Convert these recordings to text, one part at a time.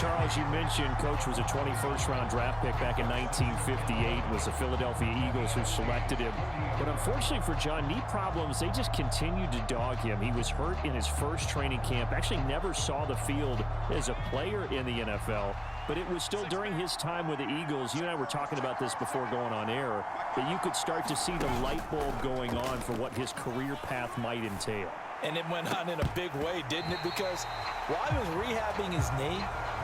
Charles, you mentioned Coach was a 21st round draft pick back in 1958. Was the Philadelphia Eagles who selected him. But unfortunately for John, knee problems, they just continued to dog him. He was hurt in his first training camp. Actually never saw the field as a player in the NFL. But it was still during his time with the Eagles. You and I were talking about this before going on air, that you could start to see the light bulb going on for what his career path might entail. And it went on in a big way, didn't it? Because while he was rehabbing his knee,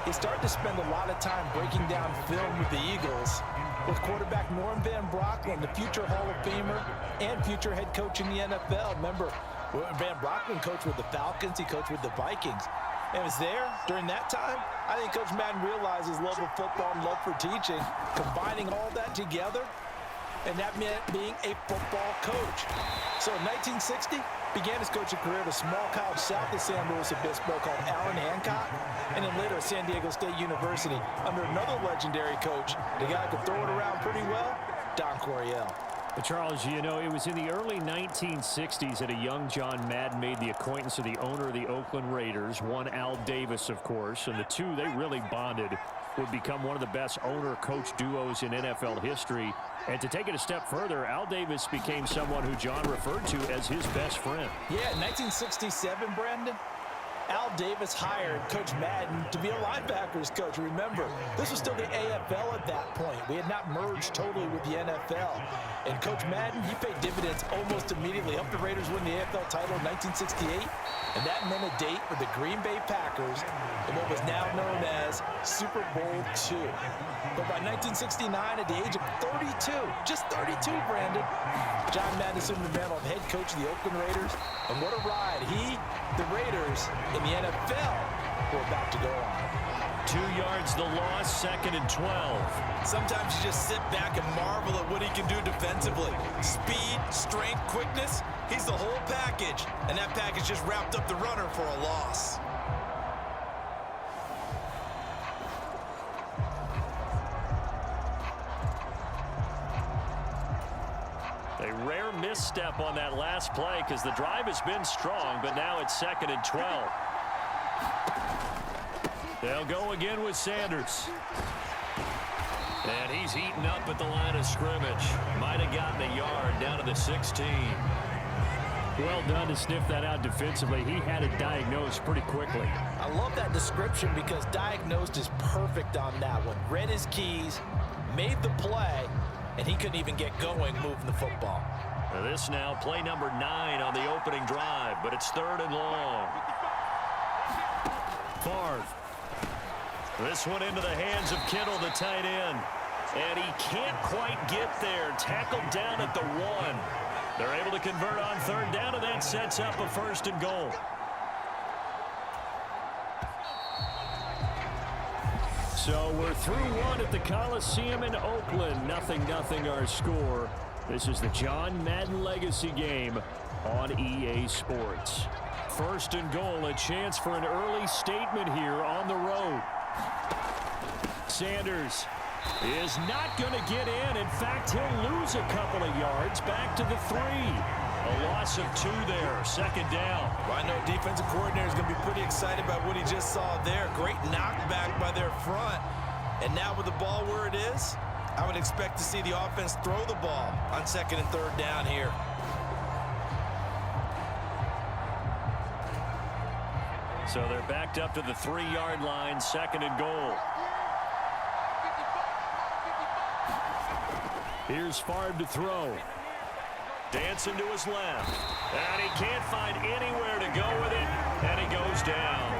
he started to spend a lot of time breaking down film with the Eagles with quarterback Norm Van Brocklin, the future Hall of Famer and future head coach in the NFL. Remember, Van Brocklin coached with the Falcons. He coached with the Vikings. And was there during that time. I think Coach Madden realized his love of football and love for teaching, combining all that together, and that meant being a football coach. So in 1960, began his coaching career at a small college south of San Luis Obispo called Allen Hancock, and then later at San Diego State University under another legendary coach, the guy who could throw it around pretty well, Don Coryell. Charles, you know, it was in the early 1960s that a young John Madden made the acquaintance of the owner of the Oakland Raiders, one Al Davis, of course, and the two, they really bonded, would become one of the best owner-coach duos in NFL history. And to take it a step further, Al Davis became someone who John referred to as his best friend. Yeah, in 1967, Brandon, Al Davis hired Coach Madden to be a linebackers coach. Remember, this was still the AFL at that point. We had not merged totally with the NFL. And Coach Madden, he paid dividends almost immediately. Helped the Raiders win the AFL title in 1968. And that meant a date with the Green Bay Packers in what was now known as Super Bowl II. But by 1969, at the age of 32, just 32, Brandon, John Madden assumed the mantle of head coach of the Oakland Raiders. And what a ride he, the Raiders, in the NFL were about to go on. 2 yards the loss, 2nd and 12. Sometimes you just sit back and marvel at what he can do defensively. Speed, strength, quickness, he's the whole package. And that package just wrapped up the runner for a loss. A rare misstep on that last play because the drive has been strong, but now it's 2nd and 12. They'll go again with Sanders. And he's heating up at the line of scrimmage. Might have gotten a yard down to the 16. Well done to sniff that out defensively. He had it diagnosed pretty quickly. I love that description because diagnosed is perfect on that one. Read his keys, made the play, and he couldn't even get going moving the football. Now this now play number 9 on the opening drive, but it's 3rd and long. Favre. This one into the hands of Kittle, the tight end. And he can't quite get there. Tackled down at the 1. They're able to convert on 3rd down, and that sets up a 1st and goal. So we're through 1 at the Coliseum in Oakland. 0-0 our score. This is the John Madden Legacy game on EA Sports. 1st and goal, a chance for an early statement here on the road. Sanders is not going to get in. In fact, he'll lose a couple of yards back to the 3. A loss of 2 there. 2nd down. Well, I know defensive coordinator is going to be pretty excited about what he just saw there. Great knockback by their front. And now with the ball where it is, I would expect to see the offense throw the ball on 2nd and 3rd down here. So they're backed up to the 3-yard line, 2nd and goal. Here's Favre to throw. Dancing to his left. And he can't find anywhere to go with it. And he goes down.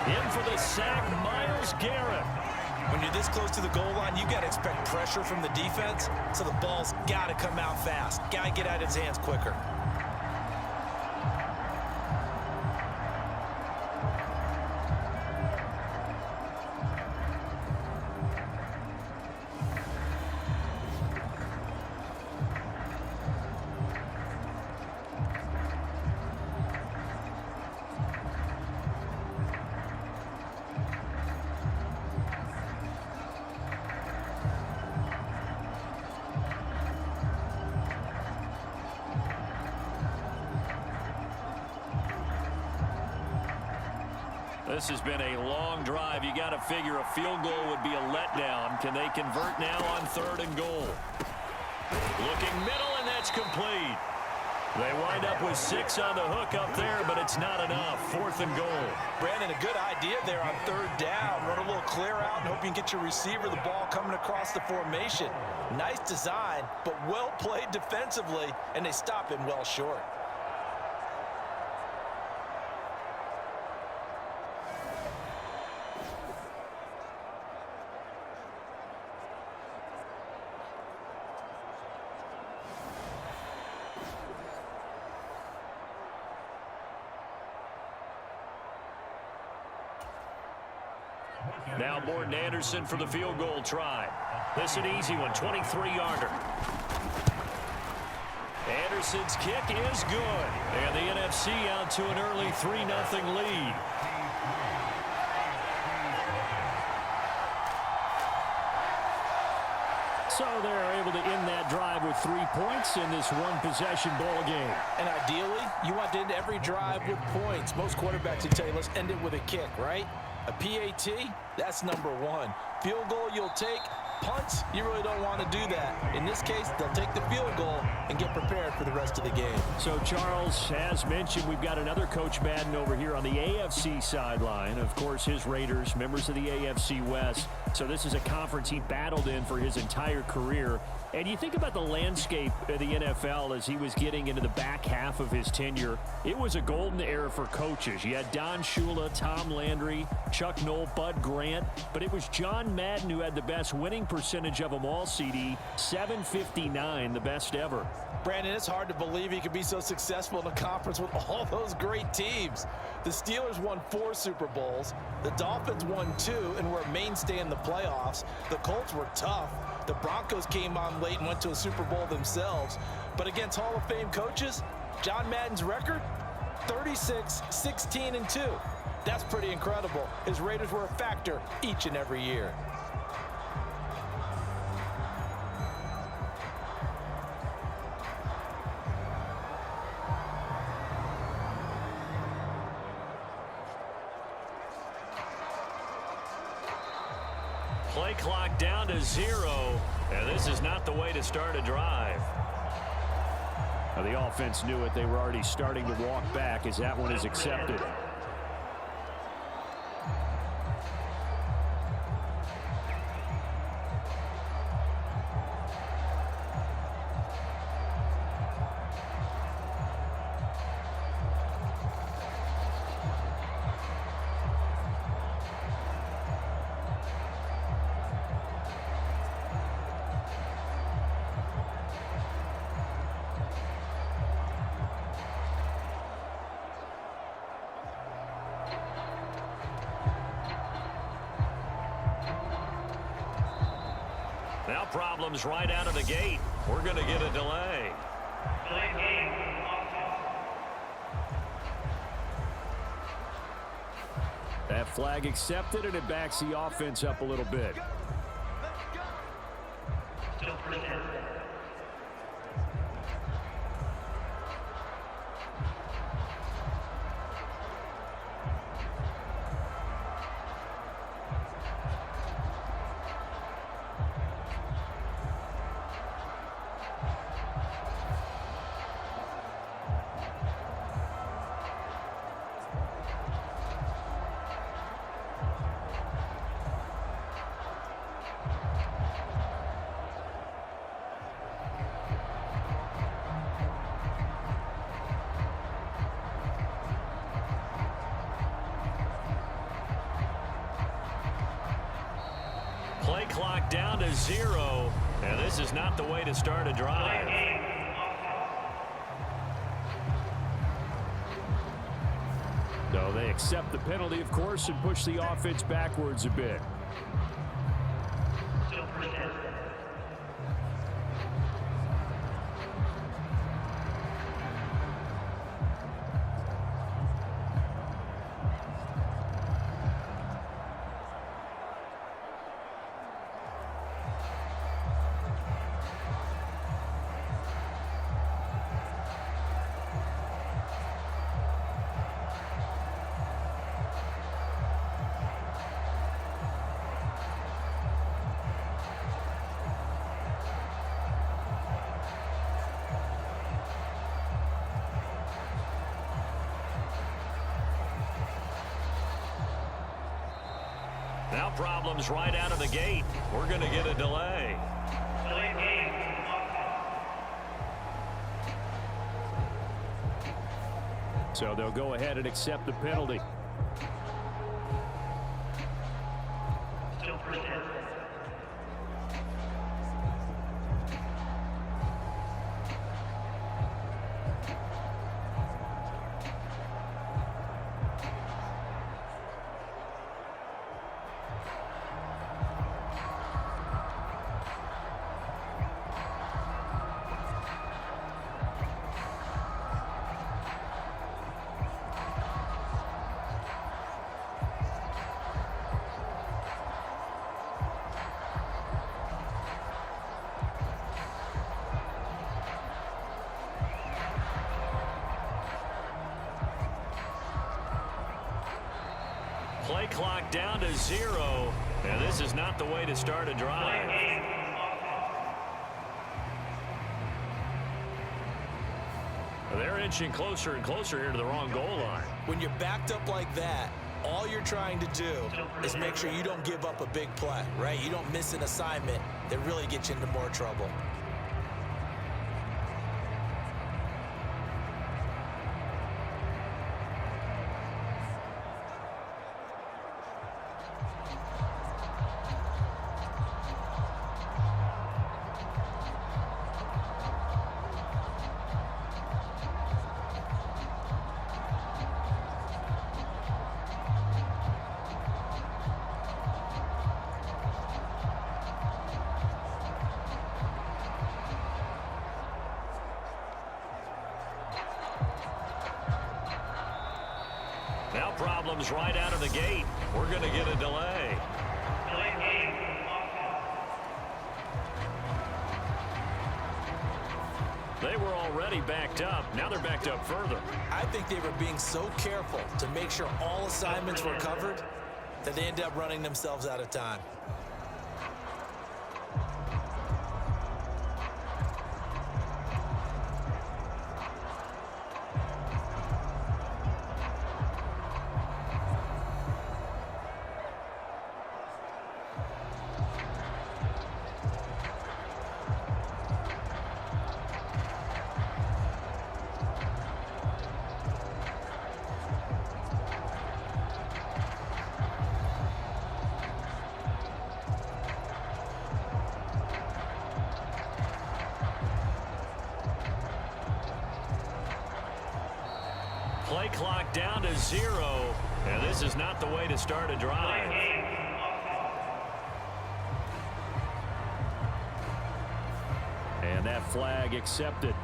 In for the sack, Myles Garrett. When you're this close to the goal line, you got to expect pressure from the defense. So the ball's got to come out fast. Got to get out of his hands quicker. This has been a long drive. You got to figure a field goal would be a letdown. Can they convert now on 3rd and goal? Looking middle, and that's complete. They wind up with 6 on the hook up there, but it's not enough. 4th and goal. Brandon, a good idea there on 3rd down. Run a little clear out and hope you can get your receiver the ball coming across the formation. Nice design, but well played defensively, and they stop him well short. Now Morton Anderson for the field goal try. This an easy one, 23-yarder. Anderson's kick is good. And the NFC out to an early 3-0 lead. So they're able to end that drive with 3 points in this one-possession ball game. And ideally, you want to end every drive with points. Most quarterbacks would tell you, let's end it with a kick, right? A PAT, that's number 1. Field goal you'll take. Punts, you really don't want to do that. In this case, they'll take the field goal and get prepared for the rest of the game. So, Charles, as mentioned, we've got another Coach Madden over here on the AFC sideline. Of course, his Raiders, members of the AFC West. So this is a conference he battled in for his entire career. And you think about the landscape of the NFL as he was getting into the back half of his tenure. It was a golden era for coaches. You had Don Shula, Tom Landry, Chuck Noll, Bud Grant. But it was John Madden who had the best winning percentage of them all, CD. 759, the best ever. Brandon, it's hard to believe he could be so successful in a conference with all those great teams. The Steelers won 4 Super Bowls. The Dolphins won 2 and were a mainstay in the playoffs. The Colts were tough. The Broncos came on late and went to a Super Bowl themselves. But against Hall of Fame coaches, John Madden's record, 36-16-2. That's pretty incredible. His Raiders were a factor each and every year. Play clock down to 0, and this is not the way to start a drive. Now the offense knew it. They were already starting to walk back as that one is accepted. Now problems right out of the gate. We're going to get a delay. That flag accepted, and it backs the offense up a little bit. Play clock down to 0, and this is not the way to start a drive. So they accept the penalty, of course, and push the offense backwards a bit. Now problems right out of the gate. We're going to get a delay. So they'll go ahead and accept the penalty. Play clock down to 0. And this is not the way to start a drive. They're inching closer and closer here to the wrong goal line. When you're backed up like that, all you're trying to do is make sure you don't give up a big play, right? You don't miss an assignment that really gets you into more trouble. Now problems right out of the gate. We're going to get a delay. They were already backed up. Now they're backed up further. I think they were being so careful to make sure all assignments were covered that they ended up running themselves out of time. Play clock down to 0. And this is not the way to start a drive. And that flag accepted.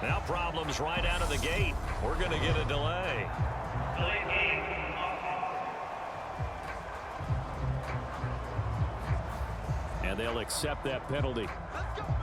Now problems right out of the gate. We're going to get a delay. And they'll accept that penalty. Let's go.